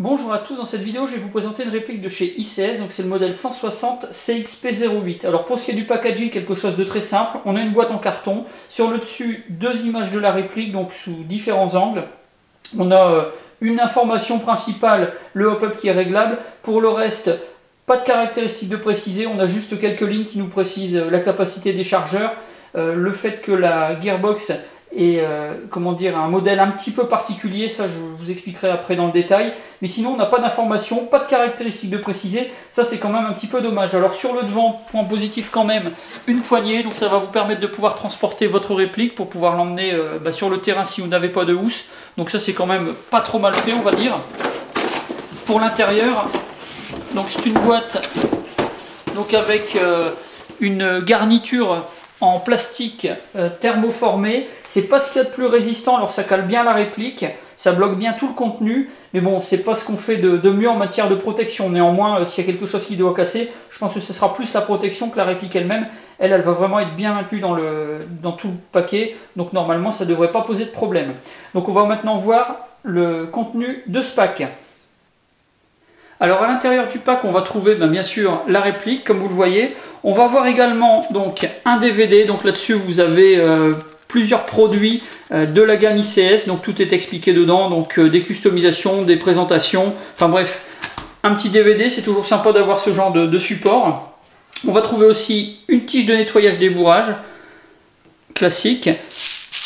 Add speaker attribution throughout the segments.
Speaker 1: Bonjour à tous, dans cette vidéo je vais vous présenter une réplique de chez ICS, donc c'est le modèle 160 CXP08. Alors pour ce qui est du packaging, quelque chose de très simple, on a une boîte en carton, sur le dessus deux images de la réplique, donc sous différents angles. On a une information principale, le hop-up qui est réglable, pour le reste pas de caractéristiques de préciser, on a juste quelques lignes qui nous précisent la capacité des chargeurs, le fait que la gearbox et comment dire, un modèle un petit peu particulier, ça je vous expliquerai après dans le détail, mais sinon on n'a pas d'informations, pas de caractéristiques de préciser, ça c'est quand même un petit peu dommage. Alors sur le devant, point positif quand même, une poignée, donc ça va vous permettre de pouvoir transporter votre réplique pour pouvoir l'emmener sur le terrain si vous n'avez pas de housse, donc ça c'est quand même pas trop mal fait on va dire. Pour l'intérieur, donc c'est une boîte donc avec une garniture en plastique thermoformé. C'est pas ce qu'il y a de plus résistant, alors ça cale bien la réplique, ça bloque bien tout le contenu, mais bon, c'est pas ce qu'on fait de mieux en matière de protection. Néanmoins, s'il y a quelque chose qui doit casser, je pense que ce sera plus la protection que la réplique elle-même. Elle va vraiment être bien maintenue dans tout le paquet, donc normalement ça devrait pas poser de problème. Donc on va maintenant voir le contenu de ce pack. Alors à l'intérieur du pack, on va trouver bien sûr la réplique, comme vous le voyez. On va avoir également donc un DVD. Donc là-dessus, vous avez plusieurs produits de la gamme ICS. Donc tout est expliqué dedans. Donc des customisations, des présentations. Enfin bref, un petit DVD. C'est toujours sympa d'avoir ce genre de support. On va trouver aussi une tige de nettoyage débourrage classique.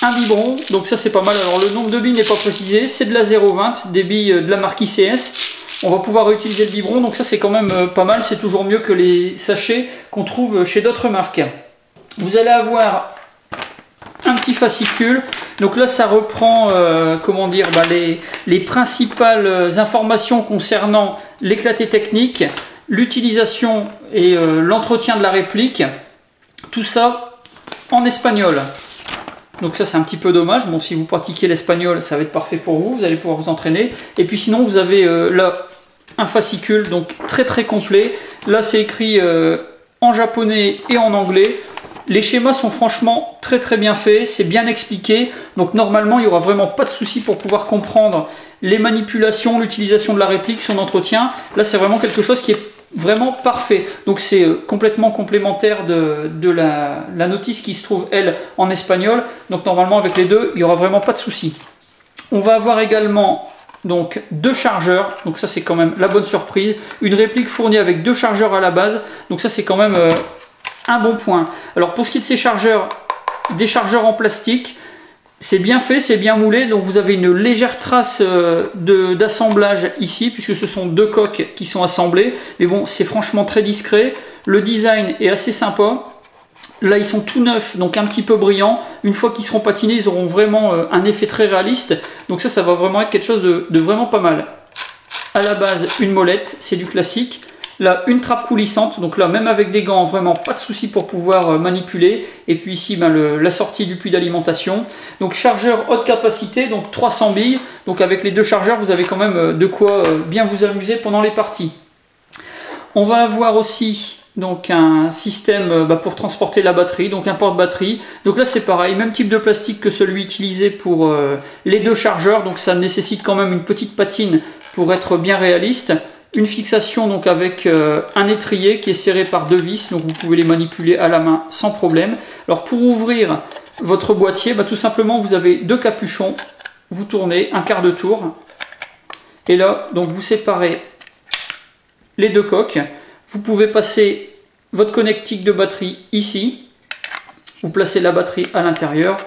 Speaker 1: Un biberon. Donc ça c'est pas mal. Alors le nombre de billes n'est pas précisé. C'est de la 0,20, des billes de la marque ICS. On va pouvoir réutiliser le biberon, donc ça c'est quand même pas mal, c'est toujours mieux que les sachets qu'on trouve chez d'autres marques. Vous allez avoir un petit fascicule, donc là ça reprend comment dire, les principales informations concernant l'éclaté technique, l'utilisation et l'entretien de la réplique, tout ça en espagnol. Donc ça c'est un petit peu dommage, bon si vous pratiquez l'espagnol ça va être parfait pour vous, vous allez pouvoir vous entraîner. Et puis sinon vous avez là un fascicule donc très complet. Là c'est écrit en japonais et en anglais. Les schémas sont franchement très bien faits, c'est bien expliqué. Donc normalement il n'y aura vraiment pas de souci pour pouvoir comprendre les manipulations, l'utilisation de la réplique, son entretien. Là c'est vraiment quelque chose qui est vraiment parfait. Donc c'est complètement complémentaire de la notice qui se trouve elle en espagnol. Donc normalement avec les deux il n'y aura vraiment pas de souci. On va avoir également donc deux chargeurs. Donc ça c'est quand même la bonne surprise. Une réplique fournie avec deux chargeurs à la base. Donc ça c'est quand même un bon point. Alors pour ce qui est de ces chargeurs, des chargeurs en plastique. C'est bien fait, c'est bien moulé, donc vous avez une légère trace d'assemblage ici, puisque ce sont deux coques qui sont assemblées. Mais bon, c'est franchement très discret. Le design est assez sympa. Là, ils sont tout neufs, donc un petit peu brillants. Une fois qu'ils seront patinés, ils auront vraiment un effet très réaliste. Donc ça va vraiment être quelque chose de vraiment pas mal. À la base, une molette, c'est du classique. Là, une trappe coulissante, donc là, même avec des gants, vraiment pas de souci pour pouvoir manipuler. Et puis ici, la sortie du puits d'alimentation. Donc chargeur haute capacité, donc 300 billes. Donc avec les deux chargeurs, vous avez quand même de quoi bien vous amuser pendant les parties. On va avoir aussi donc un système pour transporter la batterie, donc un porte-batterie. Donc là, c'est pareil, même type de plastique que celui utilisé pour les deux chargeurs. Donc ça nécessite quand même une petite patine pour être bien réaliste. Une fixation donc avec un étrier qui est serré par deux vis, donc vous pouvez les manipuler à la main sans problème. Alors pour ouvrir votre boîtier, tout simplement vous avez deux capuchons, vous tournez un quart de tour, et là donc vous séparez les deux coques. Vous pouvez passer votre connectique de batterie ici, vous placez la batterie à l'intérieur,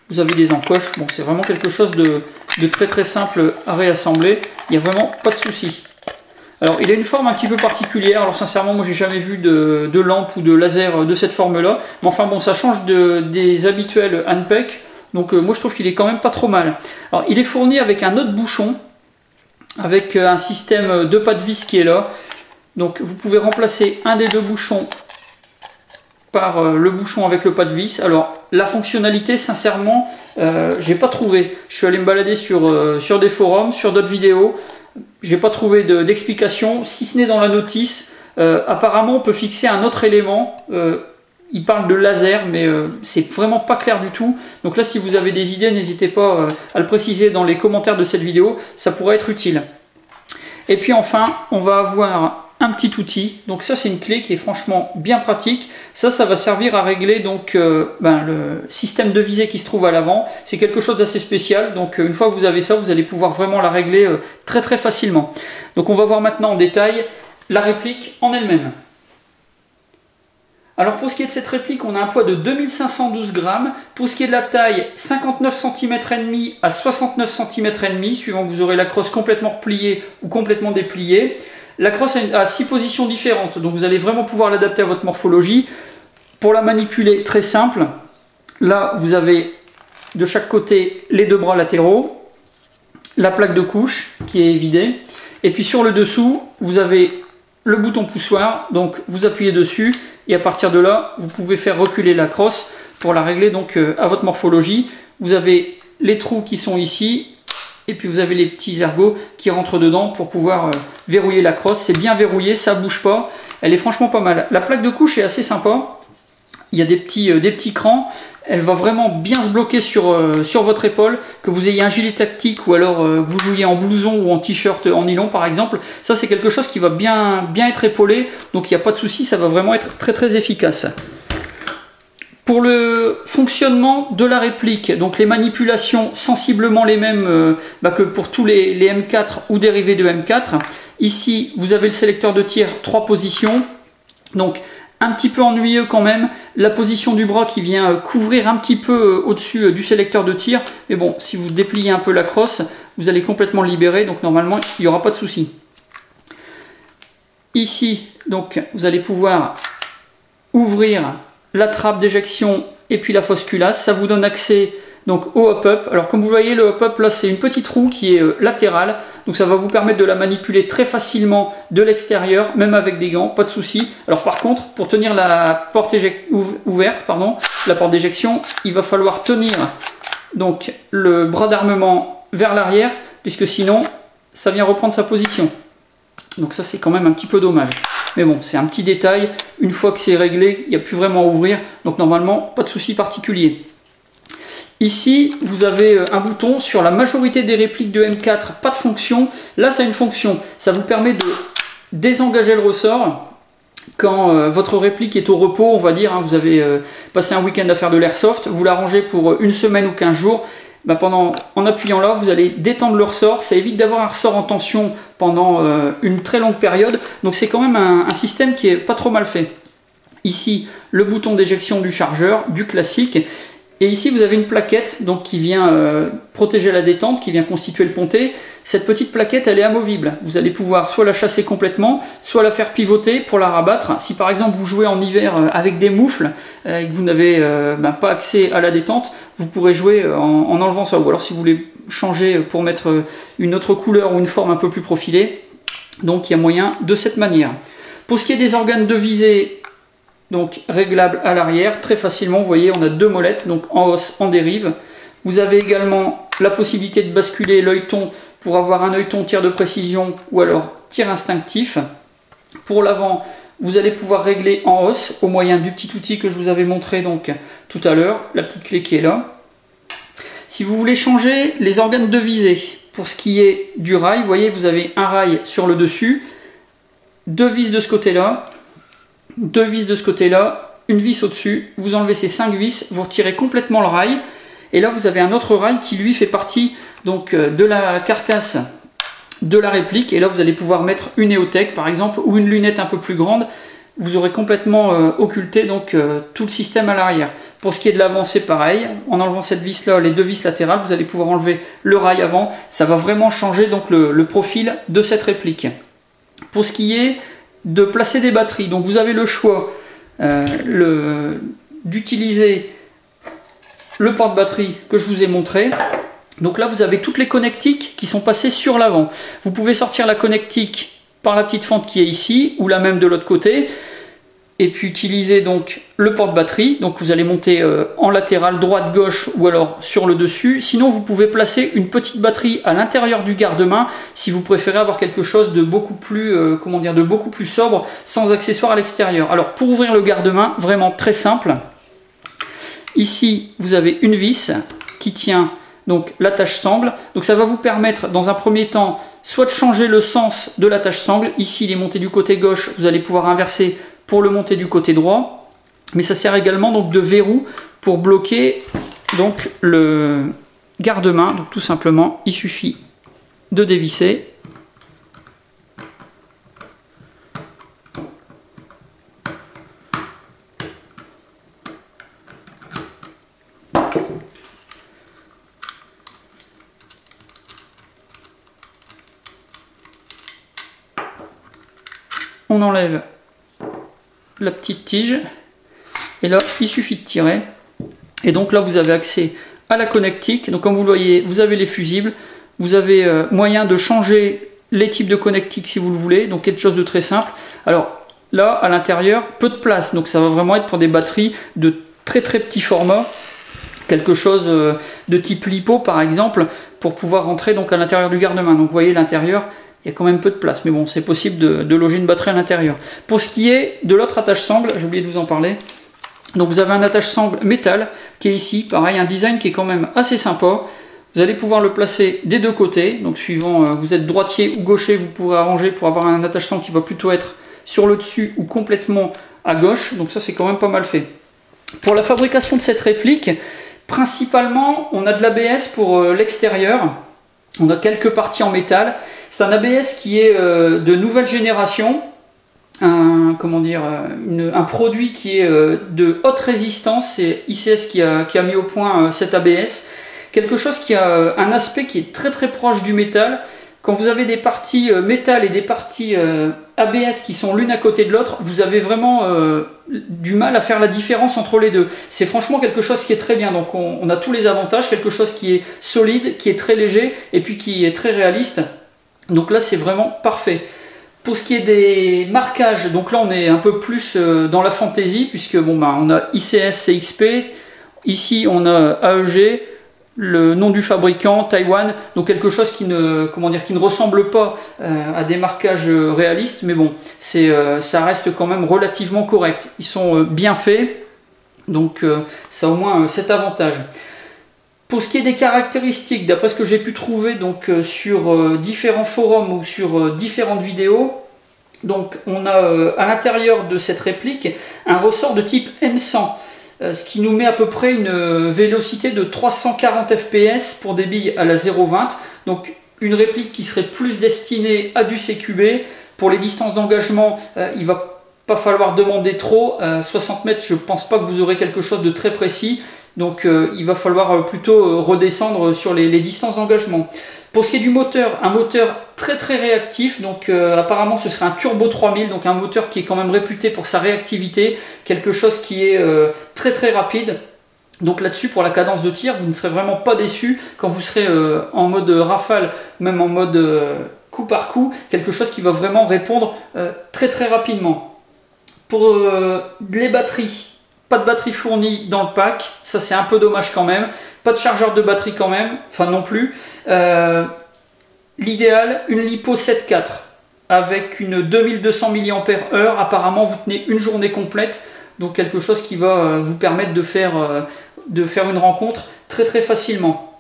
Speaker 1: vous avez des encoches, bon c'est vraiment quelque chose de très simple à réassembler, il n'y a vraiment pas de souci. Alors il a une forme un petit peu particulière, alors sincèrement moi j'ai jamais vu de lampe ou de laser de cette forme là, mais enfin bon ça change des habituels Hanpec, donc moi je trouve qu'il est quand même pas trop mal. Alors il est fourni avec un autre bouchon, avec un système de pas de vis qui est là, donc vous pouvez remplacer un des deux bouchons par le bouchon avec le pas de vis. Alors la fonctionnalité sincèrement j'ai pas trouvé, je suis allé me balader sur des forums, sur d'autres vidéos. J'ai pas trouvé d'explication, si ce n'est dans la notice. Apparemment, on peut fixer un autre élément. Il parle de laser, mais c'est vraiment pas clair du tout. Donc là, si vous avez des idées, n'hésitez pas à le préciser dans les commentaires de cette vidéo. Ça pourrait être utile. Et puis enfin, on va avoir un petit outil. Donc ça, c'est une clé qui est franchement bien pratique. Ça va servir à régler donc le système de visée qui se trouve à l'avant. C'est quelque chose d'assez spécial. Donc une fois que vous avez ça, vous allez pouvoir vraiment la régler très très facilement. Donc on va voir maintenant en détail la réplique en elle-même. Alors pour ce qui est de cette réplique, on a un poids de 2512 grammes. Pour ce qui est de la taille, 59 cm et demi à 69 cm et demi, suivant que vous aurez la crosse complètement repliée ou complètement dépliée. La crosse a 6 positions différentes, donc vous allez vraiment pouvoir l'adapter à votre morphologie. Pour la manipuler, très simple. Là, vous avez de chaque côté les 2 bras latéraux, la plaque de couche qui est vidée, et puis sur le dessous, vous avez le bouton poussoir, donc vous appuyez dessus, et à partir de là, vous pouvez faire reculer la crosse pour la régler donc à votre morphologie. Vous avez les trous qui sont ici, et puis vous avez les petits ergots qui rentrent dedans pour pouvoir verrouiller la crosse. C'est bien verrouillé, ça bouge pas. Elle est franchement pas mal. La plaque de couche est assez sympa. Il y a des petits crans. Elle va vraiment bien se bloquer sur votre épaule. Que vous ayez un gilet tactique ou alors que vous jouiez en blouson ou en t-shirt en nylon par exemple. Ça, c'est quelque chose qui va bien être épaulé. Donc il n'y a pas de souci, ça va vraiment être très très efficace. Pour le fonctionnement de la réplique, donc les manipulations sensiblement les mêmes que pour tous les M4 ou dérivés de M4. Ici, vous avez le sélecteur de tir 3 positions. Donc, un petit peu ennuyeux quand même, la position du bras qui vient couvrir un petit peu au-dessus du sélecteur de tir. Mais bon, si vous dépliez un peu la crosse, vous allez complètement le libérer. Donc, normalement, il n'y aura pas de souci. Ici, donc, vous allez pouvoir ouvrir la trappe d'éjection et puis la fosse culasse. Ça vous donne accès donc au hop-up. Alors comme vous voyez, le hop-up là, c'est une petite roue qui est latérale, donc ça va vous permettre de la manipuler très facilement de l'extérieur, même avec des gants, pas de souci. Alors par contre, pour tenir la porte ouverte, la porte d'éjection, il va falloir tenir donc le bras d'armement vers l'arrière, puisque sinon ça vient reprendre sa position. Donc ça, c'est quand même un petit peu dommage. Mais bon, c'est un petit détail. Une fois que c'est réglé, il n'y a plus vraiment à ouvrir. Donc normalement, pas de souci particulier. Ici, vous avez un bouton. Sur la majorité des répliques de M4, pas de fonction. Là, ça a une fonction. Ça vous permet de désengager le ressort. Quand votre réplique est au repos, on va dire, hein, vous avez passé un week-end à faire de l'airsoft, vous l'arrangez pour une semaine ou 15 jours. En appuyant là, vous allez détendre le ressort. Ça évite d'avoir un ressort en tension pendant une très longue période. Donc c'est quand même un système qui est pas trop mal fait. Ici, le bouton d'éjection du chargeur, du classique. Et ici, vous avez une plaquette donc, qui vient protéger la détente, qui vient constituer le pontet. Cette petite plaquette, elle est amovible. Vous allez pouvoir soit la chasser complètement, soit la faire pivoter pour la rabattre. Si par exemple vous jouez en hiver avec des moufles et que vous n'avez pas accès à la détente, vous pourrez jouer en enlevant ça. Ou alors si vous voulez changer pour mettre une autre couleur ou une forme un peu plus profilée, donc il y a moyen de cette manière. Pour ce qui est des organes de visée, donc réglable à l'arrière, très facilement, vous voyez, on a 2 molettes, donc en hausse, en dérive. Vous avez également la possibilité de basculer l'œilleton pour avoir un œilleton tir de précision ou alors tir instinctif. Pour l'avant, vous allez pouvoir régler en hausse au moyen du petit outil que je vous avais montré donc tout à l'heure, la petite clé qui est là. Si vous voulez changer les organes de visée, pour ce qui est du rail, vous voyez, vous avez un rail sur le dessus, 2 vis de ce côté-là, 2 vis de ce côté-là, une vis au-dessus, vous enlevez ces 5 vis, vous retirez complètement le rail, et là vous avez un autre rail qui lui fait partie donc, de la carcasse de la réplique, et là vous allez pouvoir mettre une EOTech par exemple, ou une lunette un peu plus grande, vous aurez complètement occulté donc, tout le système à l'arrière. Pour ce qui est de l'avant, c'est pareil, en enlevant cette vis-là, les 2 vis latérales, vous allez pouvoir enlever le rail avant, ça va vraiment changer donc, le profil de cette réplique. Pour ce qui est de placer des batteries, donc vous avez le choix d'utiliser le porte-batterie que je vous ai montré. Donc là vous avez toutes les connectiques qui sont passées sur l'avant. Vous pouvez sortir la connectique par la petite fente qui est ici ou la même de l'autre côté et puis utiliser donc le porte-batterie. Donc vous allez monter en latéral droite gauche ou alors sur le dessus. Sinon vous pouvez placer une petite batterie à l'intérieur du garde-main si vous préférez avoir quelque chose de beaucoup plus de beaucoup plus sobre sans accessoires à l'extérieur. Alors pour ouvrir le garde-main, vraiment très simple. Ici vous avez une vis qui tient donc l'attache sangle. Donc ça va vous permettre dans un premier temps soit de changer le sens de l'attache sangle. Ici il est monté du côté gauche, vous allez pouvoir inverser pour le monter du côté droit. Mais ça sert également donc de verrou pour bloquer donc le garde-main. Donc tout simplement, il suffit de dévisser. On enlève la petite tige et là il suffit de tirer et donc là vous avez accès à la connectique. Donc comme vous le voyez, vous avez les fusibles, vous avez moyen de changer les types de connectiques si vous le voulez, donc quelque chose de très simple. Alors là à l'intérieur, peu de place, donc ça va vraiment être pour des batteries de très petit format, quelque chose de type lipo par exemple, pour pouvoir rentrer donc à l'intérieur du garde-main. Donc vous voyez l'intérieur, il y a quand même peu de place, mais bon, c'est possible de loger une batterie à l'intérieur. Pour ce qui est de l'autre attache sangle, j'ai oublié de vous en parler. Donc vous avez un attache sangle métal qui est ici, pareil, un design qui est quand même assez sympa. Vous allez pouvoir le placer des deux côtés, donc suivant vous êtes droitier ou gaucher, vous pourrez arranger pour avoir un attache sangle qui va plutôt être sur le dessus ou complètement à gauche. Donc ça c'est quand même pas mal fait. Pour la fabrication de cette réplique, principalement on a de l'ABS pour l'extérieur. On a quelques parties en métal. C'est un ABS qui est de nouvelle génération, un produit qui est de haute résistance. C'est ICS qui a mis au point cet ABS. Quelque chose qui a un aspect qui est très proche du métal. Quand vous avez des parties métal et des parties ABS qui sont l'une à côté de l'autre, vous avez vraiment du mal à faire la différence entre les deux. C'est franchement quelque chose qui est très bien. Donc on a tous les avantages, quelque chose qui est solide, qui est très léger et puis qui est très réaliste. Donc là c'est vraiment parfait. Pour ce qui est des marquages, donc là on est un peu plus dans la fantaisie, puisque bon, on a ICS CXP, ici on a AEG, le nom du fabricant, Taïwan, donc quelque chose qui ne ressemble pas à des marquages réalistes, mais bon, ça reste quand même relativement correct. Ils sont bien faits, donc ça a au moins cet avantage. Pour ce qui est des caractéristiques, d'après ce que j'ai pu trouver donc, sur différents forums ou sur différentes vidéos, donc on a à l'intérieur de cette réplique un ressort de type M100. Ce qui nous met à peu près une vélocité de 340 fps pour des billes à la 0,20. Donc une réplique qui serait plus destinée à du CQB. Pour les distances d'engagement, il va pas falloir demander trop. 60 mètres, je pense pas que vous aurez quelque chose de très précis. Donc il va falloir plutôt redescendre sur les distances d'engagement. Pour ce qui est du moteur, un moteur très réactif, donc apparemment ce serait un Turbo 3000, donc un moteur qui est quand même réputé pour sa réactivité, quelque chose qui est très rapide. Donc là-dessus, pour la cadence de tir, vous ne serez vraiment pas déçu quand vous serez en mode rafale, même en mode coup par coup, quelque chose qui va vraiment répondre très rapidement. Pour les batteries, pas de batterie fournie dans le pack, ça c'est un peu dommage quand même. Pas de chargeur de batterie quand même, enfin non plus. L'idéal, une LiPo 7.4 avec une 2200 mAh. Apparemment, vous tenez une journée complète, donc quelque chose qui va vous permettre de faire une rencontre très facilement.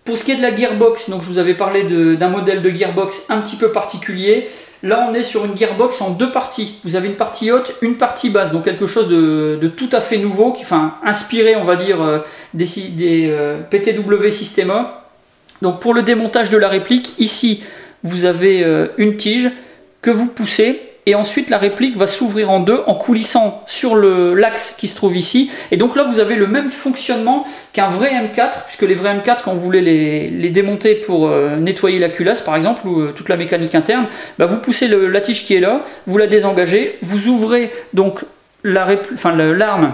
Speaker 1: Pour ce qui est de la gearbox, donc je vous avais parlé d'un modèle de gearbox un petit peu particulier. Là, on est sur une gearbox en deux parties. Vous avez une partie haute, une partie basse, donc quelque chose de tout à fait nouveau, inspiré, on va dire, des PTW Systema. Donc pour le démontage de la réplique, ici, vous avez une tige que vous poussez. Et ensuite la réplique va s'ouvrir en deux en coulissant sur l'axe qui se trouve ici. Et donc là vous avez le même fonctionnement qu'un vrai M4, puisque les vrais M4, quand vous voulez les démonter pour nettoyer la culasse par exemple, ou toute la mécanique interne, vous poussez la tige qui est là, vous la désengagez, vous ouvrez donc l'arme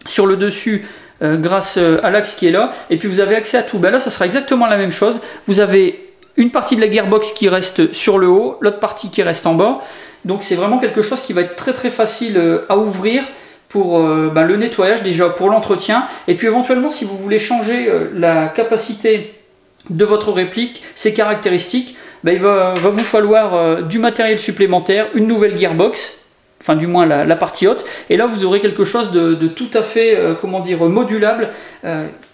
Speaker 1: sur le dessus grâce à l'axe qui est là, et puis vous avez accès à tout. Là ça sera exactement la même chose, vous avez une partie de la gearbox qui reste sur le haut, l'autre partie qui reste en bas. Donc c'est vraiment quelque chose qui va être très facile à ouvrir pour le nettoyage, déjà pour l'entretien, et puis éventuellement si vous voulez changer la capacité de votre réplique, ses caractéristiques, il va vous falloir du matériel supplémentaire, une nouvelle gearbox, enfin du moins la partie haute, et là vous aurez quelque chose de tout à fait modulable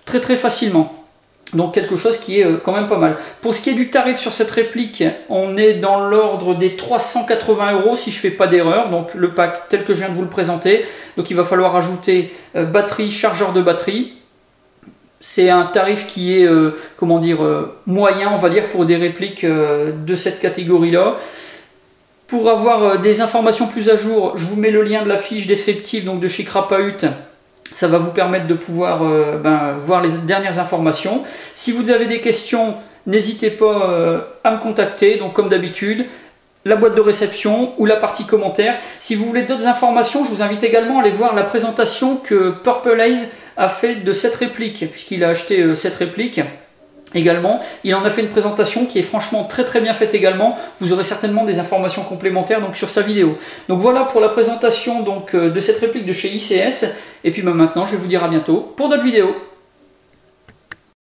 Speaker 1: très facilement. Donc quelque chose qui est quand même pas mal. Pour ce qui est du tarif sur cette réplique, on est dans l'ordre des 380 € si je fais pas d'erreur. Donc le pack tel que je viens de vous le présenter. Donc il va falloir ajouter batterie, chargeur de batterie. C'est un tarif qui est comment dire, moyen, on va dire, pour des répliques de cette catégorie-là. Pour avoir des informations plus à jour, je vous mets le lien de la fiche descriptive donc de chez Krapahut. Ça va vous permettre de pouvoir voir les dernières informations. Si vous avez des questions, n'hésitez pas à me contacter. Donc comme d'habitude, la boîte de réception ou la partie commentaires. Si vous voulez d'autres informations, je vous invite également à aller voir la présentation que Purple Haze a fait de cette réplique, puisqu'il a acheté cette réplique. Également, il en a fait une présentation qui est franchement très bien faite également. Vous aurez certainement des informations complémentaires donc sur sa vidéo. Donc voilà pour la présentation donc, de cette réplique de chez ICS. Et puis maintenant, je vais vous dire à bientôt pour d'autres vidéos.